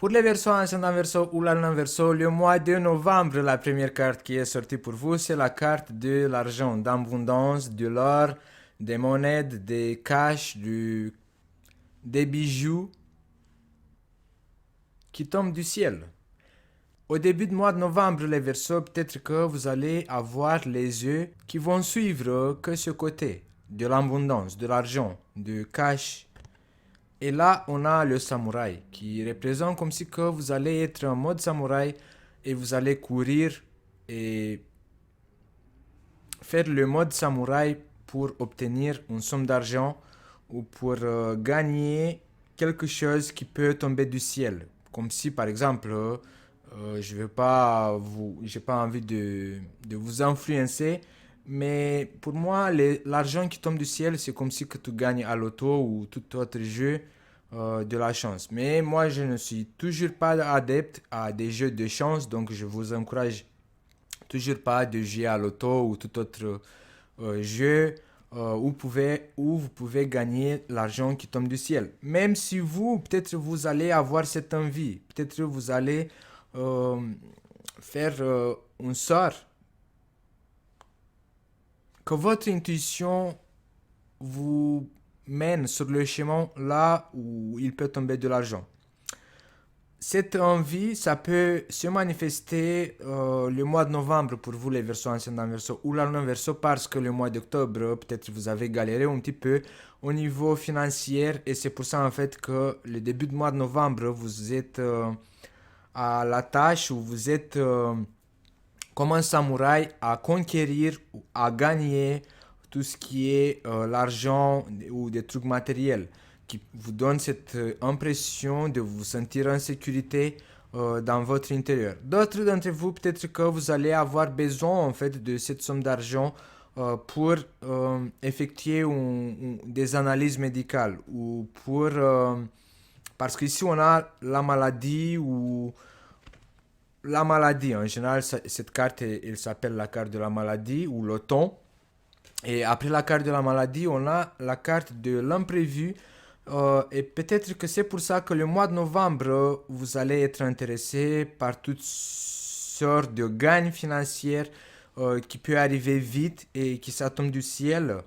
Pour les versos ascendant verso ou l'allant verso, le mois de novembre, la première carte qui est sortie pour vous, c'est la carte de l'argent, d'abondance, de l'or, des monnaies, des cash, des bijoux qui tombent du ciel. Au début du mois de novembre, les versos, peut-être que vous allez avoir les yeux qui vont suivre que ce côté de l'abondance, de l'argent, du cash. Et là, on a le samouraï qui représente comme si que vous allez être en mode samouraï et vous allez courir et faire le mode samouraï pour obtenir une somme d'argent ou pour gagner quelque chose qui peut tomber du ciel. Comme si par exemple, je vais pas vous, j'ai pas envie de vous influencer, mais pour moi, l'argent qui tombe du ciel, c'est comme si que tu gagnes à l'auto ou tout autre jeu de la chance. Mais moi, je ne suis toujours pas adepte à des jeux de chance, donc je vous encourage toujours pas de jouer à l'auto ou tout autre jeu où vous pouvez gagner l'argent qui tombe du ciel. Même si vous, peut-être vous allez avoir cette envie, peut-être vous allez euh, faire un sort que votre intuition vous mène sur le chemin là où il peut tomber de l'argent. Cette envie, ça peut se manifester le mois de novembre pour vous les versos ascendant verso ou l'allant verso parce que le mois d'octobre, peut-être vous avez galéré un petit peu au niveau financier et c'est pour ça en fait que le début du mois de novembre, vous êtes à la tâche ou vous êtes comme un samouraï à conquérir ou à gagner tout ce qui est l'argent ou des trucs matériels qui vous donne cette impression de vous sentir en sécurité dans votre intérieur. D'autres d'entre vous, peut-être que vous allez avoir besoin en fait de cette somme d'argent pour effectuer des analyses médicales ou pour parce qu'ici on a la maladie ou la maladie, en général, cette carte, elle s'appelle la carte de la maladie ou l'automne. Et après la carte de la maladie, on a la carte de l'imprévu. Et peut-être que c'est pour ça que le mois de novembre, vous allez être intéressé par toutes sortes de gains financières qui peuvent arriver vite et qui ça tombe du ciel.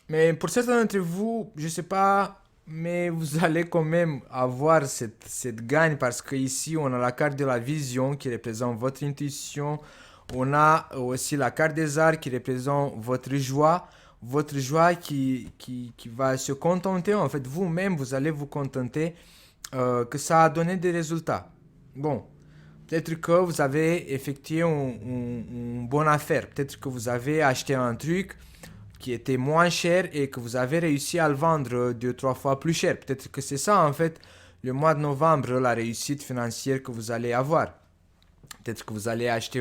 Mais pour certains d'entre vous, je sais pas, mais vous allez quand même avoir cette gagne parce que ici on a la carte de la vision qui représente votre intuition. On a aussi la carte des arts qui représente votre joie qui va se contenter. En fait, vous-même, vous allez vous contenter que ça a donné des résultats. Bon, peut-être que vous avez effectué une bonne affaire. Peut-être que vous avez acheté un truc qui était moins cher et que vous avez réussi à le vendre deux, trois fois plus cher. Peut-être que c'est ça, en fait, le mois de novembre, la réussite financière que vous allez avoir. Peut-être que vous avez acheté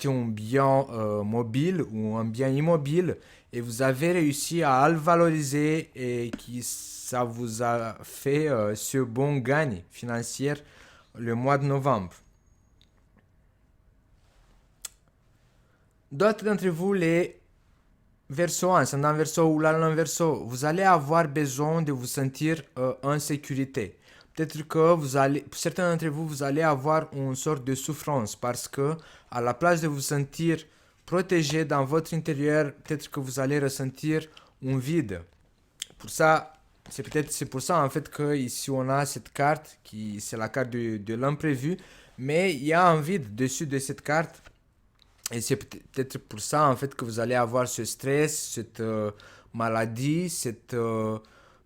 un bien mobile ou un bien immobile et vous avez réussi à le valoriser et qui ça vous a fait ce bon gain financier le mois de novembre. D'autres d'entre vous, les verso ascendant verso ou l'allant verso, vous allez avoir besoin de vous sentir en sécurité. Peut-être que pour certains d'entre vous, vous allez avoir une sorte de souffrance parce que à la place de vous sentir protégé dans votre intérieur, peut-être que vous allez ressentir un vide. Pour ça, c'est pour ça en fait que ici on a cette carte qui c'est la carte de l'imprévu, mais il y a un vide dessus de cette carte et c'est peut-être pour ça en fait que vous allez avoir ce stress, cette maladie, cet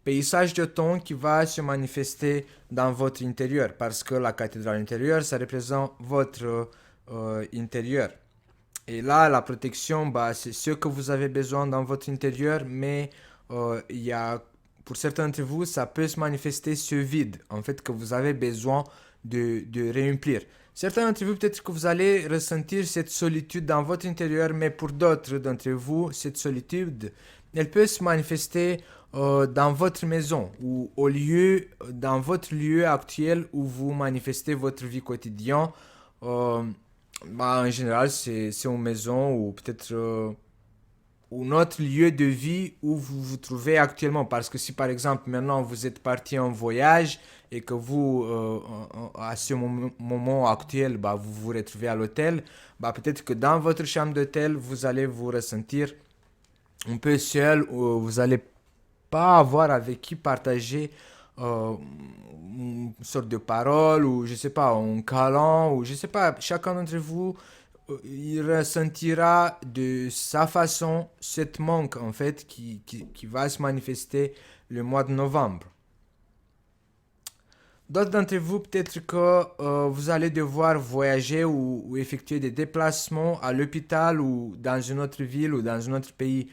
paysage de ton qui va se manifester dans votre intérieur parce que la cathédrale intérieure ça représente votre intérieur. Et là, la protection, bah, c'est ce que vous avez besoin dans votre intérieur, mais il y a, pour certains d'entre vous, ça peut se manifester ce vide, en fait, que vous avez besoin de réumplir. Certains d'entre vous, peut-être que vous allez ressentir cette solitude dans votre intérieur, mais pour d'autres d'entre vous, cette solitude, elle peut se manifester dans votre maison ou dans votre lieu actuel où vous manifestez votre vie quotidienne. Euh, Bah, en général, c'est une maison ou peut-être ou notre lieu de vie où vous vous trouvez actuellement. Parce que si par exemple maintenant vous êtes parti en voyage et que vous, à ce moment actuel, bah, vous vous retrouvez à l'hôtel, bah, peut-être que dans votre chambre d'hôtel, vous allez vous ressentir un peu seul, ou vous n'allez pas avoir avec qui partager une sorte de parole ou je sais pas, un câlin ou je sais pas, chacun d'entre vous il ressentira de sa façon cette manque en fait qui va se manifester le mois de novembre. D'autres d'entre vous, peut-être que vous allez devoir voyager ou effectuer des déplacements à l'hôpital ou dans une autre ville ou dans un autre pays.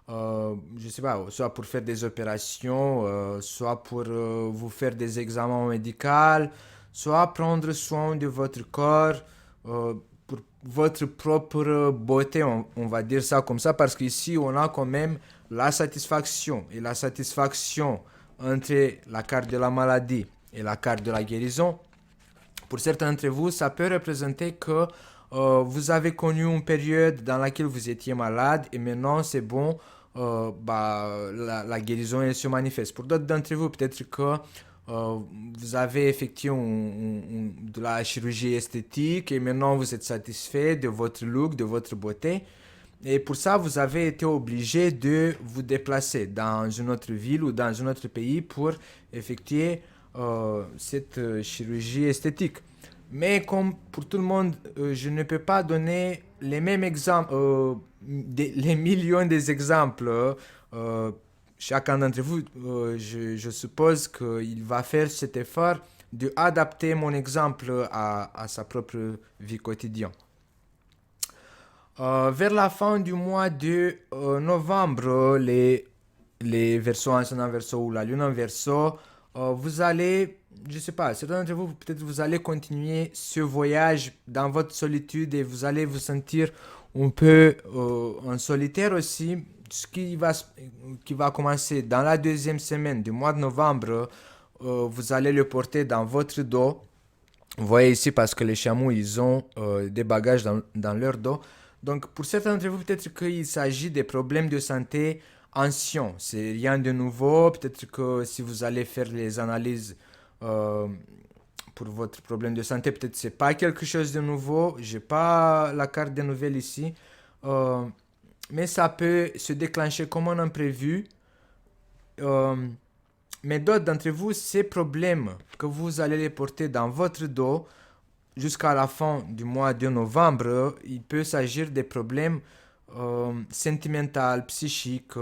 Je sais pas, soit pour faire des opérations, soit pour vous faire des examens médicaux, soit prendre soin de votre corps pour votre propre beauté, on va dire ça comme ça, parce qu'ici on a quand même la satisfaction et la satisfaction entre la carte de la maladie et la carte de la guérison. Pour certains d'entre vous, ça peut représenter que vous avez connu une période dans laquelle vous étiez malade et maintenant c'est bon, la guérison elle se manifeste. Pour d'autres d'entre vous, peut-être que vous avez effectué de la chirurgie esthétique et maintenant vous êtes satisfait de votre look, de votre beauté. Et pour ça, vous avez été obligé de vous déplacer dans une autre ville ou dans un autre pays pour effectuer cette chirurgie esthétique. Mais comme pour tout le monde, je ne peux pas donner les mêmes exemples, les millions d'exemples. euh, Chacun d'entre vous, je suppose qu'il va faire cet effort de adapter mon exemple à sa propre vie quotidienne. Vers la fin du mois de novembre, les versos ascendant verso ou la lune en verso, vous allez, je sais pas, certains d'entre vous, peut-être vous allez continuer ce voyage dans votre solitude et vous allez vous sentir un peu en solitaire aussi, ce qui va commencer dans la deuxième semaine du mois de novembre, vous allez le porter dans votre dos. Vous voyez ici parce que les chameaux, ils ont des bagages dans leur dos. Donc, pour certains d'entre vous, peut-être qu'il s'agit des problèmes de santé anciens. C'est rien de nouveau. Peut-être que si vous allez faire les analyses euh, pour votre problème de santé, peut-être que c'est pas quelque chose de nouveau. J'ai pas la carte des nouvelles ici. Euh, mais ça peut se déclencher comme un imprévu. Euh, mais d'autres d'entre vous, ces problèmes que vous allez les porter dans votre dos jusqu'à la fin du mois de novembre, il peut s'agir des problèmes sentimentaux, psychiques,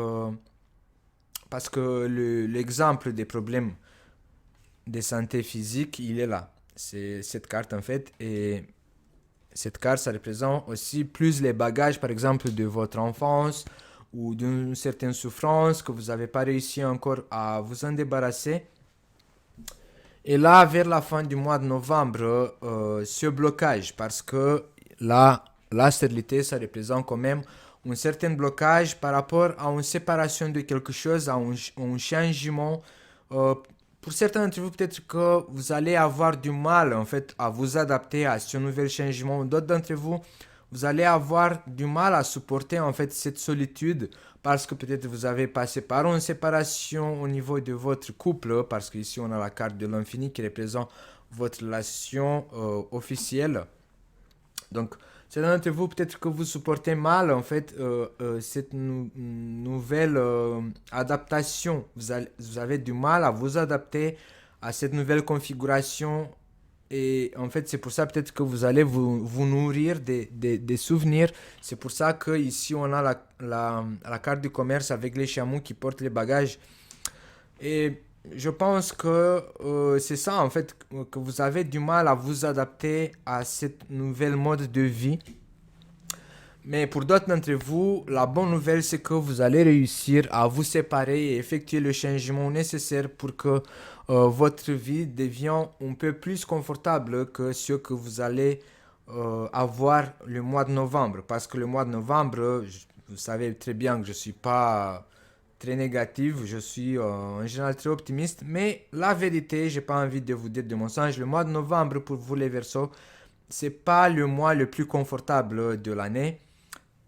parce que l'exemple des problèmes de santé physique, il est là. C'est cette carte en fait, et cette carte, ça représente aussi plus les bagages, par exemple, de votre enfance ou d'une certaine souffrance que vous n'avez pas réussi encore à vous en débarrasser. Et là, vers la fin du mois de novembre, ce blocage, parce que là, la stérilité, ça représente quand même un certain blocage par rapport à une séparation de quelque chose, à un changement. Pour certains d'entre vous, peut-être que vous allez avoir du mal en fait à vous adapter à ce nouvel changement. D'autres d'entre vous, vous allez avoir du mal à supporter en fait cette solitude parce que peut-être vous avez passé par une séparation au niveau de votre couple, parce qu'ici on a la carte de l'infini qui représente votre relation officielle. Donc, certains d'entre vous, peut-être que vous supportez mal en fait cette nouvelle adaptation. Vous avez du mal à vous adapter à cette nouvelle configuration. Et en fait, c'est pour ça peut-être que vous allez vous nourrir des souvenirs. C'est pour ça que ici on a la carte du commerce avec les chameaux qui portent les bagages. Et je pense que c'est ça en fait, que vous avez du mal à vous adapter à cette nouvelle mode de vie. Mais pour d'autres d'entre vous, la bonne nouvelle, c'est que vous allez réussir à vous séparer et effectuer le changement nécessaire pour que votre vie devienne un peu plus confortable que ce que vous allez avoir le mois de novembre. Parce que le mois de novembre, vous savez très bien que je ne suis pas très négatif, je suis en général très optimiste. Mais la vérité, j'ai pas envie de vous dire de mensonge, le mois de novembre pour vous les Verseaux, c'est pas le mois le plus confortable de l'année.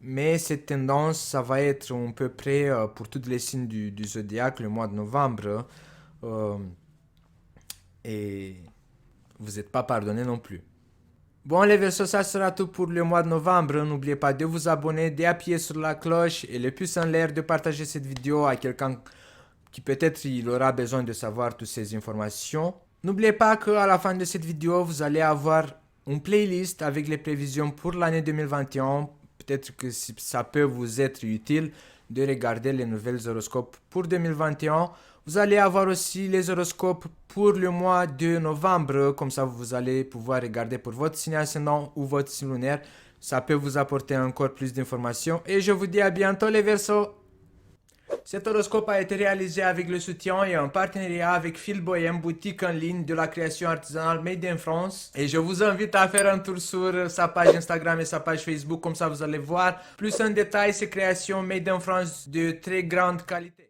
Mais cette tendance, ça va être à peu près pour tous les signes du zodiaque le mois de novembre. Euh, et vous n'êtes pas pardonné non plus. Bon les Verseaux, ça sera tout pour le mois de novembre. N'oubliez pas de vous abonner, d'appuyer sur la cloche et le pouce en l'air, de partager cette vidéo à quelqu'un qui peut-être il aura besoin de savoir toutes ces informations. N'oubliez pas qu'à la fin de cette vidéo, vous allez avoir une playlist avec les prévisions pour l'année 2021. Peut-être que ça peut vous être utile de regarder les nouvelles horoscopes pour 2021. Vous allez avoir aussi les horoscopes pour le mois de novembre. Comme ça, vous allez pouvoir regarder pour votre signe ascendant ou votre signe lunaire. Ça peut vous apporter encore plus d'informations. Et je vous dis à bientôt les Verseaux. Cet horoscope a été réalisé avec le soutien et en partenariat avec Phil Bohem, boutique en ligne de la création artisanale Made in France. Et je vous invite à faire un tour sur sa page Instagram et sa page Facebook, comme ça vous allez voir plus en détail ces créations Made in France de très grande qualité.